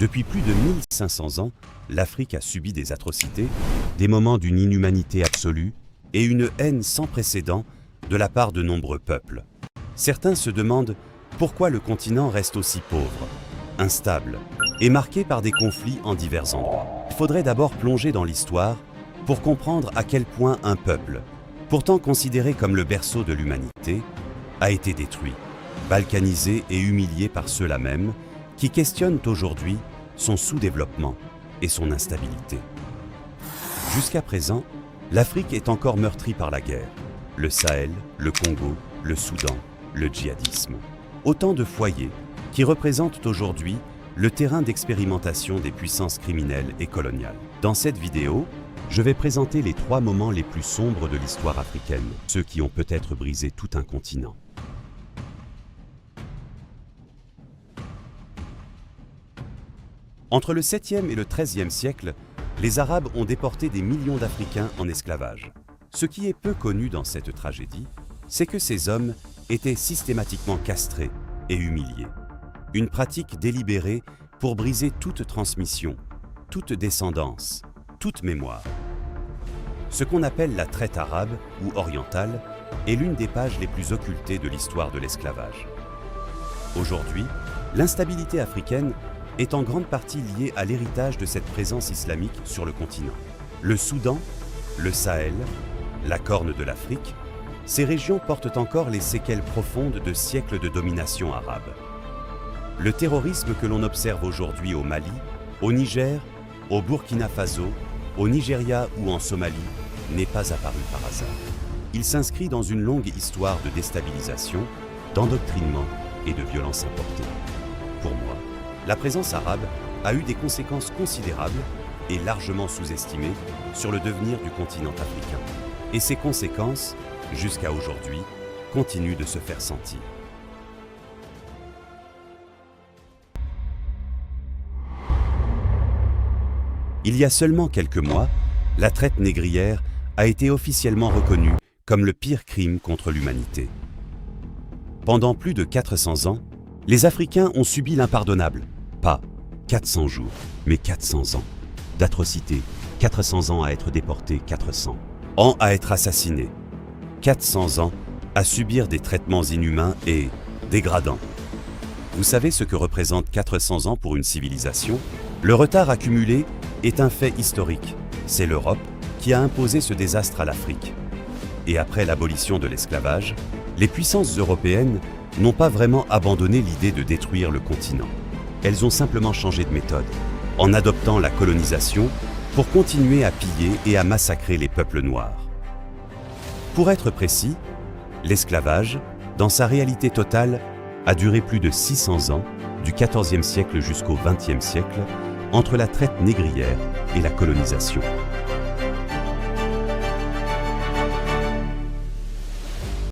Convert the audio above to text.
Depuis plus de 1500 ans, l'Afrique a subi des atrocités, des moments d'une inhumanité absolue et une haine sans précédent de la part de nombreux peuples. Certains se demandent pourquoi le continent reste aussi pauvre, instable et marqué par des conflits en divers endroits. Il faudrait d'abord plonger dans l'histoire pour comprendre à quel point un peuple, pourtant considéré comme le berceau de l'humanité, a été détruit, balkanisé et humilié par ceux-là même qui questionnent aujourd'hui son sous-développement et son instabilité. Jusqu'à présent, l'Afrique est encore meurtrie par la guerre, le Sahel, le Congo, le Soudan, le djihadisme. Autant de foyers qui représentent aujourd'hui le terrain d'expérimentation des puissances criminelles et coloniales. Dans cette vidéo, je vais présenter les 3 moments les plus sombres de l'histoire africaine, ceux qui ont peut-être brisé tout un continent. Entre le 7e et le 13e siècle, les Arabes ont déporté des millions d'Africains en esclavage. Ce qui est peu connu dans cette tragédie, c'est que ces hommes étaient systématiquement castrés et humiliés. Une pratique délibérée pour briser toute transmission, toute descendance, toute mémoire. Ce qu'on appelle la traite arabe ou orientale est l'une des pages les plus occultées de l'histoire de l'esclavage. Aujourd'hui, l'instabilité africaine est en grande partie liée à l'héritage de cette présence islamique sur le continent. Le Soudan, le Sahel, la Corne de l'Afrique, ces régions portent encore les séquelles profondes de siècles de domination arabe. Le terrorisme que l'on observe aujourd'hui au Mali, au Niger, au Burkina Faso, au Nigeria ou en Somalie n'est pas apparu par hasard. Il s'inscrit dans une longue histoire de déstabilisation, d'endoctrinement et de violence importée. Pour moi, la présence arabe a eu des conséquences considérables et largement sous-estimées sur le devenir du continent africain. Et ces conséquences, jusqu'à aujourd'hui, continuent de se faire sentir. Il y a seulement quelques mois, la traite négrière a été officiellement reconnue comme le pire crime contre l'humanité. Pendant plus de 400 ans, les Africains ont subi l'impardonnable. Pas 400 jours, mais 400 ans d'atrocités, 400 ans à être déportés, 400 ans à être assassinés, 400 ans à subir des traitements inhumains et dégradants. Vous savez ce que représente 400 ans pour une civilisation? Le retard accumulé est un fait historique. C'est l'Europe qui a imposé ce désastre à l'Afrique. Et après l'abolition de l'esclavage, les puissances européennes n'ont pas vraiment abandonné l'idée de détruire le continent. Elles ont simplement changé de méthode, en adoptant la colonisation pour continuer à piller et à massacrer les peuples noirs. Pour être précis, l'esclavage, dans sa réalité totale, a duré plus de 600 ans, du XIVe siècle jusqu'au XXe siècle, entre la traite négrière et la colonisation.